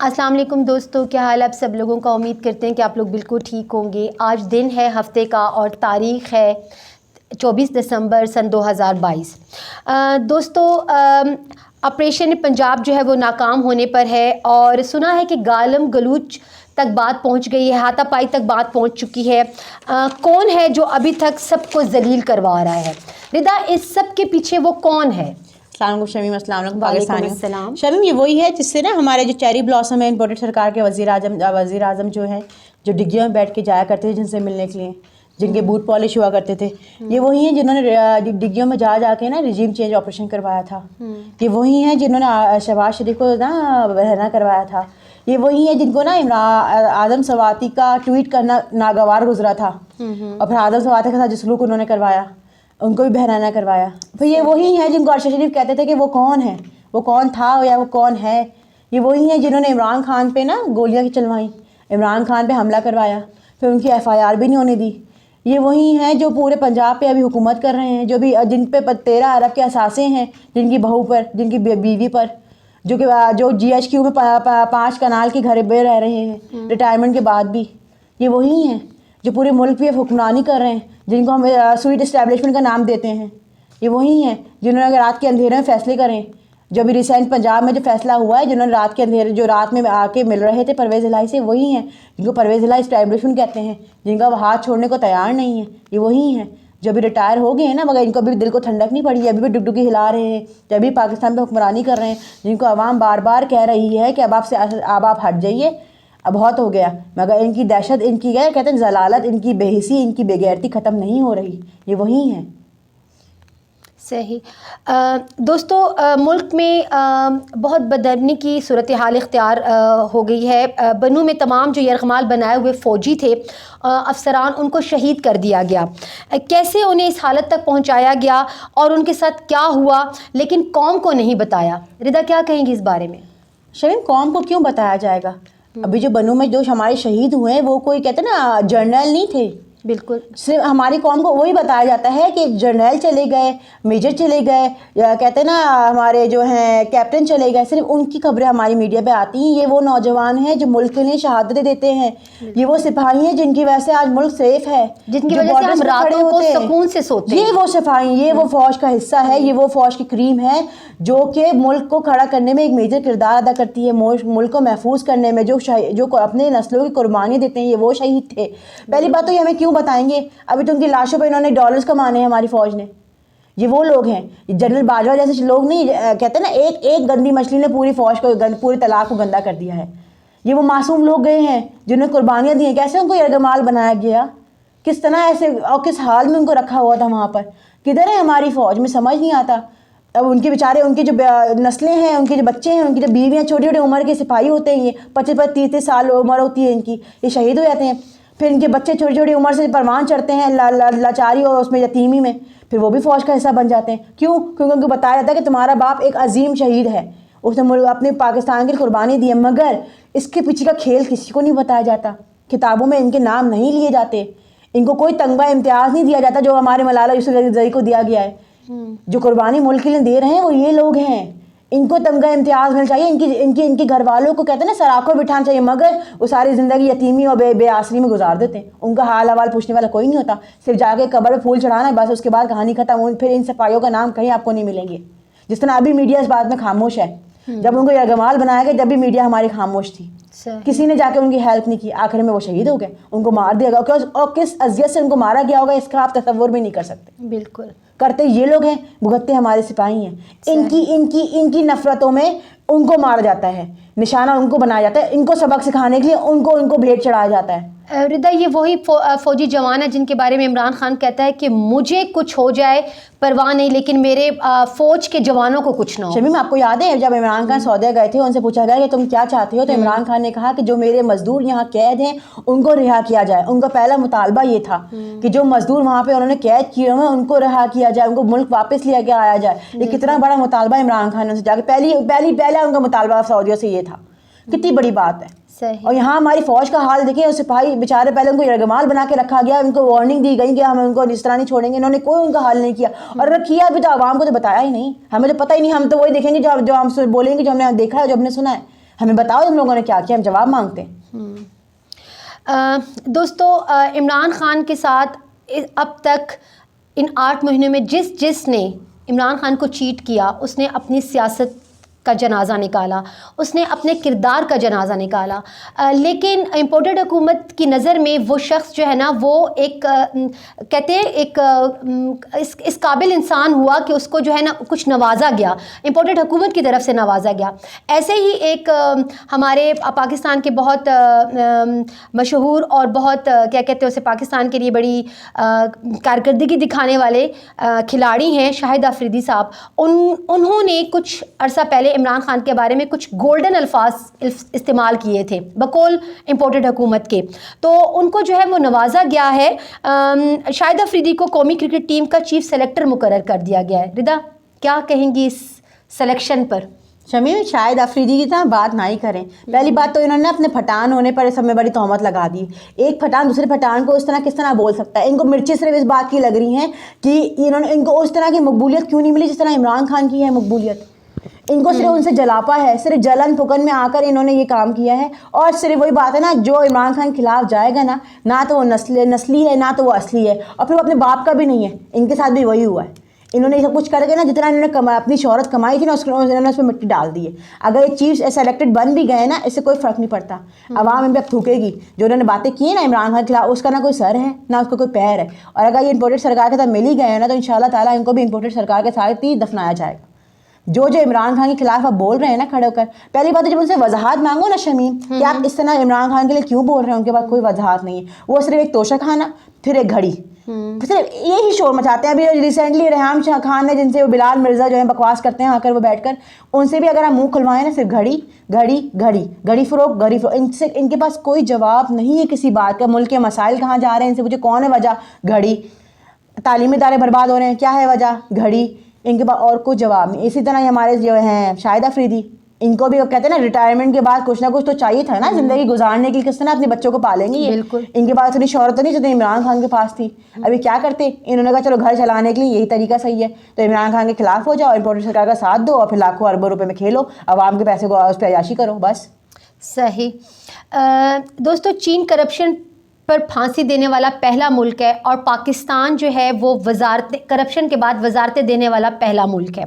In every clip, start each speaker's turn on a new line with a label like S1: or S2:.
S1: السلام علیکم دوستو، کیا حال آپ سب لوگوں کا؟ امید کرتے ہیں کہ آپ لوگ بالکل ٹھیک ہوں گے۔ آج دن ہے ہفتے کا اور تاریخ ہے 24 دسمبر سن 2022۔ دوستو، آپریشن پنجاب جو ہے وہ ناکام ہونے پر ہے اور سنا ہے کہ گالم گلوچ تک بات پہنچ گئی ہے، ہاتھا پائی تک بات پہنچ چکی ہے۔ کون ہے جو ابھی تک سب کو ذلیل کروا رہا ہے؟ ردا، اس سب کے پیچھے وہ کون ہے؟
S2: السلام علیکم شمیم، السلام علیکم
S1: وعلیکم
S2: پاکستانی
S1: السلام۔
S2: شمیم، یہ وہی ہے جس سے نا ہمارے جو چیری بلاسم ہے امپورٹڈ سرکار کے وزیر اعظم جو ہیں، جو ڈگیوں میں بیٹھ کے جایا کرتے تھے جن سے ملنے کے لیے، جن کے بوٹ پالش ہوا کرتے تھے، یہ وہی ہیں جنہوں نے ڈگیوں میں جا کے نا رجیم چینج آپریشن کروایا تھا۔ یہ وہی ہیں جنہوں نے شہباز شریف کو نا بہرنا کروایا تھا۔ یہ وہی ہیں جن کو نا آدم سواتی کا ٹویٹ کرنا ناگوار گزرا تھا، اور پھر آدم سواتی کے ساتھ جو سلوک انہوں نے کروایا ان کو بھی بہرانا کروایا۔ پھر یہ وہی ہیں جن کو ارشد شریف کہتے تھے کہ وہ کون ہے، وہ کون تھا یا وہ کون ہے۔ یہ وہی ہیں جنہوں نے عمران خان پہ نا گولیاں چلوائیں، عمران خان پہ حملہ کروایا، پھر ان کی FIR بھی نہیں ہونے دی۔ یہ وہی ہیں جو پورے پنجاب پہ ابھی حکومت کر رہے ہیں، جو بھی جن پہ 13 ارب کے اثاثے ہیں، جن کی بہو پر، جن کی بیوی پر، جو GHQ میں 5 کنال کے گھر پہ رہ رہے ہیں ریٹائرمنٹ کے بعد بھی۔ یہ وہی ہیں جو پورے ملک پہ حکمرانی کر رہے ہیں، جن کو ہم سویٹ اسٹیبلشمنٹ کا نام دیتے ہیں۔ یہ وہی ہیں جنہوں نے اگر رات کے اندھیرے میں فیصلے کریں، جو بھی ریسنٹ پنجاب میں جو فیصلہ ہوا ہے، جنہوں نے رات کے اندھیرے جو رات میں آ کے مل رہے تھے پرویز الہی سے، وہی ہیں جن کو پرویز الہی اسٹیبلشمنٹ کہتے ہیں، جن کا وہ ہاتھ چھوڑنے کو تیار نہیں ہے۔ یہ وہی ہیں جو بھی ریٹائر ہو گئے ہیں نا، مگر ان کو ابھی دل کو ٹھنڈک نہیں پڑی، ابھی بھی ڈگڈگی ہلا رہے ہیں، جب بھی پاکستان پہ حکمرانی کر رہے ہیں، جن کو عوام بار بار کہہ رہی ہے کہ اب آپ ہٹ جائیے، اب بہت ہو گیا، مگر ان کی دہشت، ان کی کہتے ہیں ضلالت، ان کی بے حسی، ان کی بے غیرتی ختم نہیں ہو رہی۔ یہ وہی ہیں۔
S1: صحیح۔ دوستو، ملک میں بہت بدامنی کی صورتحال اختیار ہو گئی ہے۔ بنوں میں تمام جو یرغمال بنائے ہوئے فوجی تھے، افسران، ان کو شہید کر دیا گیا۔ کیسے انہیں اس حالت تک پہنچایا گیا اور ان کے ساتھ کیا ہوا، لیکن قوم کو نہیں بتایا؟ ردا، کیا کہیں گی اس بارے میں؟
S2: شریم، قوم کو کیوں بتایا جائے گا؟ ابھی جو بنوں میں جو ہمارے شہید ہوئے ہیں وہ کوئی کہتے ہیں نا جرنل نہیں تھے،
S1: بالکل۔
S2: صرف ہماری قوم کو وہی بتایا جاتا ہے کہ جرنیل چلے گئے، میجر چلے گئے، یا کہتے ہیں نا ہمارے جو ہیں کیپٹن چلے گئے، صرف ان کی خبریں ہماری میڈیا پہ آتی ہیں۔ یہ وہ نوجوان ہیں جو ملک کے لیے شہادتیں دیتے ہیں، یہ وہ سپاہی ہیں جن کی وجہ سے آج ملک سیف ہے،
S1: جن کی وجہ سے ہم راتوں کو سکون سے سوتے ہیں۔
S2: یہ وہ سپاہی، یہ وہ فوج کا حصہ ہے، یہ وہ فوج کی کریم ہے جو کہ ملک کو کھڑا کرنے میں ایک میجر کردار ادا کرتی ہے، ملک کو محفوظ کرنے میں، جو اپنے نسلوں کی قربانی دیتے ہیں، یہ وہ شہید تھے۔ پہلی بات تو یہ ہمیں کیوں بتائیں گے؟ ابھی تو ان کی لاشوں پہ انہوں نے ڈالرز کمانے ہیں ہماری فوج نے۔ یہ وہ لوگ ہیں، جنرل باجوہ جیسے لوگ نہیں، کہتے ہیں نا ایک گندی مچھلی نے پوری فوج کو، پوری طلاق کو گندا کر دیا ہے۔ یہ وہ معصوم لوگ گئے ہیں جنہوں نے قربانیاں دی ہیں، کیسے ان کو یرغمال بنایا گیا، کس طرح ایسے اور کس حال میں ان کو رکھا ہوا تھا وہاں پر؟ کدھر ہے ہماری فوج؟ میں سمجھ نہیں آتا۔ اب ان کے بیچارے، ان کی جو نسلیں ہیں، ان کے جو بچے ہیں، ان کی جو بیویاں، چھوٹی چھوٹی عمر کے سپاہی ہوتے ہیں، یہ 25-30 سال عمر ہوتی ہے ان کی، یہ شہید ہو جاتے ہیں۔ پھر ان کے بچے چھوٹی چھوٹی عمر سے پروان چڑھتے ہیں لاچاری اور اس میں یتیمی میں، پھر وہ بھی فوج کا حصہ بن جاتے ہیں۔ کیوں؟ کیونکہ ان کو بتایا جاتا ہے کہ تمہارا باپ ایک عظیم شہید ہے، اس نے اپنے پاکستان کی قربانی دی ہے، مگر اس کے پیچھے کا کھیل کسی کو نہیں بتایا جاتا۔ کتابوں میں ان کے نام نہیں لیے جاتے، ان کو کوئی تمغہ امتیاز نہیں دیا جاتا جو ہمارے ملالہ یوسفزئی کو دیا گیا ہے۔ جو قربانی ملک کے لیے دے رہے ہیں وہ یہ لوگ ہیں، ان کو تمغہ امتیاز ملنا چاہیے، ان کے گھر والوں کو کہتے ہیں نا سراخوں بٹھانا چاہیے، مگر وہ ساری زندگی یتیمی اور بے آسری میں گزار دیتے ہیں۔ ان کا حال احوال پوچھنے والا کوئی نہیں ہوتا، صرف جا کے قبر پہ پھول چڑھانا ہے بس، اس کے بعد کہانی ختم۔ پھر ان سپاہیوں کا نام کہیں آپ کو نہیں ملیں گے، جس طرح ابھی میڈیا اس بات میں خاموش ہے۔ جب ان کو یرغمال بنایا گیا جب بھی میڈیا ہماری خاموش تھی، کسی نے جا کے ان کی ہیلپ نہیں کی، آخر میں وہ شہید ہو گئے، ان کو مار دیا گیا، اور کس اذیت سے ان کو مارا گیا ہوگا اس کا آپ تصور بھی نہیں کر سکتے۔
S1: بالکل
S2: کرتے یہ لوگ ہیں، بھگتتے ہمارے سپاہی ہیں۔ ان کی نفرتوں میں ان کو مارا جاتا ہے، نشانہ ان کو بنایا جاتا ہے، ان کو سبق سکھانے کے لیے ان کو بھیٹ چڑھایا جاتا ہے۔
S1: ردا، یہ وہی فوجی جوان ہے جن کے بارے میں عمران خان کہتا ہے کہ مجھے کچھ ہو جائے پرواہ نہیں، لیکن میرے فوج کے جوانوں کو کچھ نہ ہو۔
S2: شمیم، آپ کو یاد ہے جب عمران خان سعودیہ گئے تھے، ان سے پوچھا گیا کہ تم کیا چاہتے ہو، تو عمران خان نے کہا کہ جو میرے مزدور یہاں قید ہیں ان کو رہا کیا جائے۔ ان کا پہلا مطالبہ یہ تھا کہ جو مزدور وہاں پہ انہوں نے قید کیے ہوئے ان کو رہا کیا جائے، ان کو ملک واپس لیا کے آیا جائے۔ یہ کتنا بڑا مطالبہ عمران خان نے جا کے پہلا ان کا مطالبہ سعودیہ سے یہ تھا، کتنی بڑی بات ہے۔ اور یہاں ہماری فوج کا حال دیکھیں، سپاہی بیچارے پہلے ان کو یرغمال بنا کے رکھا گیا، ان کو وارننگ دی گئی کہ ہم ان کو اس طرح نہیں چھوڑیں گے، انہوں نے کوئی ان کا حال نہیں کیا، اور اگر کیا بھی تو عوام کو تو بتایا ہی نہیں، ہمیں تو پتہ ہی نہیں، ہم تو وہی دیکھیں گے جو ہم بولیں گے، جو ہم نے دیکھا ہے، جو ہم نے سنا ہے۔ ہمیں بتاؤ تم لوگوں نے کیا کیا, ہم جواب مانگتے ہیں.
S1: دوستو عمران خان کے ساتھ اب تک ان 8 مہینوں میں جس نے عمران خان کو چیٹ کیا اس نے اپنی سیاست کا جنازہ نکالا, اس نے اپنے کردار کا جنازہ نکالا, لیکن امپورٹڈ حکومت کی نظر میں وہ شخص جو ہے نا وہ ایک کہتے ہیں ایک اس قابل انسان ہوا کہ اس کو جو ہے نا کچھ نوازا گیا, امپورٹڈ حکومت کی طرف سے نوازا گیا. ایسے ہی ایک ہمارے پاکستان کے بہت مشہور اور بہت کیا کہتے ہیں اسے پاکستان کے لیے بڑی کارکردگی دکھانے والے کھلاڑی ہیں شاہد آفریدی صاحب. انہوں نے کچھ عرصہ پہلے عمران خان کے بارے میں کچھ گولڈن الفاظ استعمال کیے تھے بقول امپورٹڈ حکومت کے, تو ان کو جو ہے وہ نوازا گیا ہے. شاہد آفریدی کو قومی کرکٹ ٹیم کا چیف سلیکٹر مقرر کر دیا گیا ہے. ردا کیا کہیں گی اس سلیکشن پر؟
S2: شمیم شاہد آفریدی کی طرح بات نہ ہی کریں. پہلی بات تو انہوں نے اپنے پٹھان ہونے پر سب میں بڑی تہمت لگا دی. ایک پٹھان دوسرے پٹھان کو اس طرح کس طرح بول سکتا ہے؟ ان کو مرچیں صرف اس بات کی لگ رہی ہیں کہ ان کو اس طرح کی مقبولیت کیوں نہیں ملی جس طرح عمران خان کی ہے مقبولیت. ان کو صرف ان سے جلاپا ہے, صرف جلن پھکن میں آ کر انہوں نے یہ کام کیا ہے. اور صرف وہی بات ہے نا, جو عمران خان کے خلاف جائے گا نا, نہ تو وہ نسلی ہے نہ تو وہ اصلی ہے, اور پھر وہ اپنے باپ کا بھی نہیں ہے. ان کے ساتھ بھی وہی ہوا ہے. انہوں نے یہ سب کچھ کر کے نا جتنا انہوں نے اپنی شہرت کمائی تھی نا انہوں نے اس پہ مٹی ڈال دی ہے. اگر یہ چیف سلیکٹڈ بن بھی گئے نا اس سے کوئی فرق نہیں پڑتا, عوام ان پہ اب تھوکے گی. جو انہوں نے باتیں کی ہیں نا عمران خان کے خلاف, اس کا نہ کوئی سر ہے نہ اس کا کوئی پیر ہے. اور اگر یہ امپورٹڈ سرکار کے ساتھ مل ہی گئے ہیں نا تو انشاءاللہ تعالیٰ ان کو بھی امپورٹڈ سرکار کے ساتھ ہی دفنایا جائے گا. جو عمران خان کے خلاف آپ بول رہے ہیں نا کھڑے ہو کر, پہلی بات ہے جب ان سے وضاحت مانگو نا شمیم کہ آپ اس طرح عمران خان کے لیے کیوں بول رہے ہیں, ان کے پاس کوئی وضاحت نہیں ہے. وہ صرف ایک توشہ کھانا, پھر ایک گھڑی, صرف یہی شور مچاتے ہیں. ابھی ریسنٹلی ریحام شاہ خان نے جن سے وہ بلال مرزا جو ہیں بکواس کرتے ہیں آ کر وہ بیٹھ کر, ان سے بھی اگر آپ منہ کھلوائیں نا صرف گھڑی گھڑی گھڑی گھڑی فروغ گھڑی فروغ. ان کے پاس کوئی جواب نہیں ہے کسی بات کا. ملک کے مسائل کہاں جا رہے ہیں ان سے پوچھے کون ہے وجہ, گھڑی. تعلیمی ادارے برباد ہو رہے ہیں, کیا ہے وجہ, گھڑی. ان کے پاس اور کوئی جواب نہیں. اسی طرح ہمارے جو ہیں شاہد آفریدی, ان کو بھی کہتے ہیں نا ریٹائرمنٹ کے بعد کچھ نہ کچھ تو چاہیے تھا نا زندگی گزارنے کے لیے, کس طرح اپنے بچوں کو پالیں گے.
S1: بالکل
S2: ان کے پاس اتنی شہرت نہیں جتنی عمران خان کے پاس تھی. ابھی کیا کرتے, انہوں نے کہا چلو گھر چلانے کے لیے یہی طریقہ صحیح ہے, تو عمران خان کے خلاف ہو جاؤ, امپورٹڈ سرکار کا ساتھ دو, اور پھر لاکھوں اربوں روپے میں کھیلو, عوام کے پیسے کو اس پہ عیاشی کرو بس.
S1: صحیح. دوستو چین کرپشن پر پھانسی دینے والا پہلا ملک ہے, اور پاکستان جو ہے وہ کرپشن کے بعد وزارتیں دینے والا پہلا ملک ہے.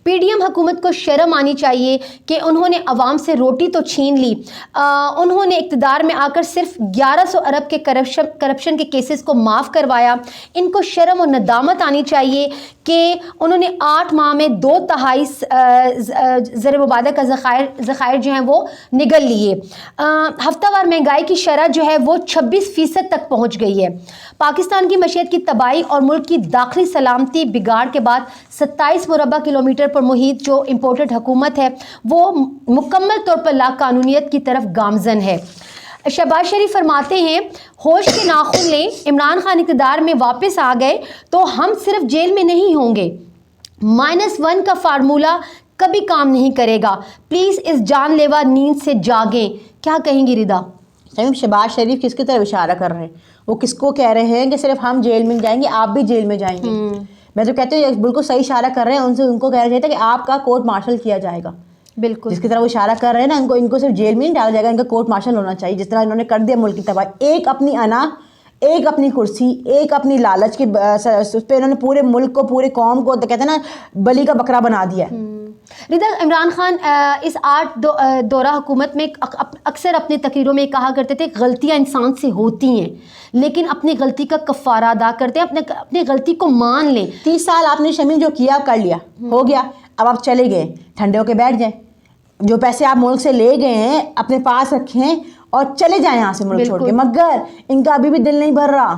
S1: پی ڈی ایم حکومت کو شرم آنی چاہیے کہ انہوں نے عوام سے روٹی تو چھین لی, انہوں نے اقتدار میں آ کر صرف 1100 ارب کے کرپشن کے کیسز کو معاف کروایا. ان کو شرم اور ندامت آنی چاہیے کہ انہوں نے 8 ماہ میں 2/3 زر مبادلہ کا ذخائر جو ہیں وہ نگل لیے. ہفتہ وار مہنگائی کی شرح جو ہے وہ 26% تک پہنچ گئی ہے. پاکستان کی معیشت کی تباہی اور ملک کی داخلی سلامتی بگاڑ کے بعد 27 مربع کلومیٹر پر محیط جو امپورٹڈ حکومت ہے وہ مکمل طور پر لا قانونیت کی طرف گامزن ہے. شہباز شریف فرماتے ہیں ہوش کے ناخن لیں, عمران خان اقتدار میں واپس آ گئے تو ہم صرف جیل میں نہیں ہوں گے. -1 کا فارمولہ کبھی کام نہیں کرے گا, پلیز اس جان لیوا نیند سے جاگیں. کیا کہیں گی ردا؟
S2: شہباز شریف کس کی طرف اشارہ کر رہے ہیں؟ وہ کس کو کہہ رہے ہیں کہ صرف ہم جیل میں جائیں گے, آپ بھی جیل میں جائیں گے؟ میں تو کہتی ہوں بالکل صحیح اشارہ کر رہے ہیں. ان کو کہنا چاہیے تھا کہ آپ کا کورٹ مارشل کیا جائے گا.
S1: بالکل
S2: جس کی طرح وہ اشارہ کر رہے ہیں نا, ان کو صرف جیل میں نہیں ڈالا جائے گا, ان کا کورٹ مارشل ہونا چاہیے. جس طرح انہوں نے کر دیا ملک کی تباہی, ایک اپنی انا, ایک اپنی کرسی, ایک اپنی لالچ کی اس پہ انہوں نے پورے ملک کو, پورے قوم کو کہتے ہیں نا بلی کا بکرا بنا دیا ہے.
S1: ردا, عمران خان اس 8 دورہ حکومت میں اکثر اپنی تقریروں میں کہا کرتے تھے غلطیاں انسان سے ہوتی ہیں لیکن اپنی غلطی کا کفارہ ادا کرتے ہیں, اپنی غلطی کو مان لیں.
S2: 30 سال آپ نے شمیم جو کیا کر لیا, ہو گیا, اب آپ چلے گئے, ٹھنڈے ہو کے بیٹھ جائیں. جو پیسے آپ ملک سے لے گئے ہیں اپنے پاس رکھیں اور چلے جائیں یہاں سے ملک چھوڑ کے. مگر ان کا ابھی بھی دل نہیں بھر رہا,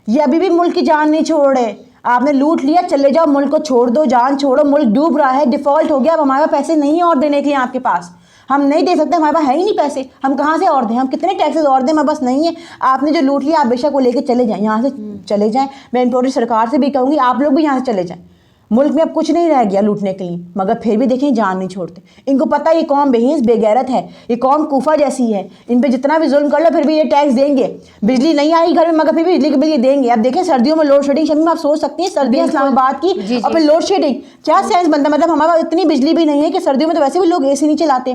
S2: یہ ابھی بھی ملک کی جان نہیں چھوڑ رہے. آپ نے لوٹ لیا, چلے جاؤ, ملک کو چھوڑ دو, جان چھوڑو, ملک ڈوب رہا ہے, ڈیفالٹ ہو گیا. اب ہمارے پیسے نہیں ہیں اور دینے کے لیے آپ کے پاس, ہم نہیں دے سکتے, ہمارے پاس ہے ہی نہیں پیسے, ہم کہاں سے اور دیں, ہم کتنے ٹیکسز اور دیں, ہمارے پاس نہیں ہے. آپ نے جو لوٹ لیا آپ بے شک وہ لے کے چلے جائیں, یہاں سے چلے جائیں. میں امپورٹڈ سرکار سے بھی کہوں گی آپ لوگ بھی یہاں سے چلے جائیں. ملک میں اب کچھ نہیں رہ گیا لوٹنے کے لیے, مگر پھر بھی دیکھیں جان نہیں چھوڑتے. ان کو پتہ یہ قوم بےحیث بے غیرت ہے, یہ قوم کوفہ جیسی ہے, ان پہ جتنا بھی ظلم کر لو پھر بھی یہ ٹیکس دیں گے. بجلی نہیں آئی گھر میں مگر پھر بھی بجلی کے بل یہ دیں گے. اب دیکھیں سردیوں میں لوڈ شیڈنگ, شمیم آپ سوچ سکتی ہیں سردیاں اسلام آباد کی اور پھر لوڈ شیڈنگ, کیا سینس بنتا ہے. مطلب ہمارے پاس اتنی بجلی بھی نہیں ہے کہ سردیوں میں تو ویسے بھی لوگ اے سی نہیں چلاتے,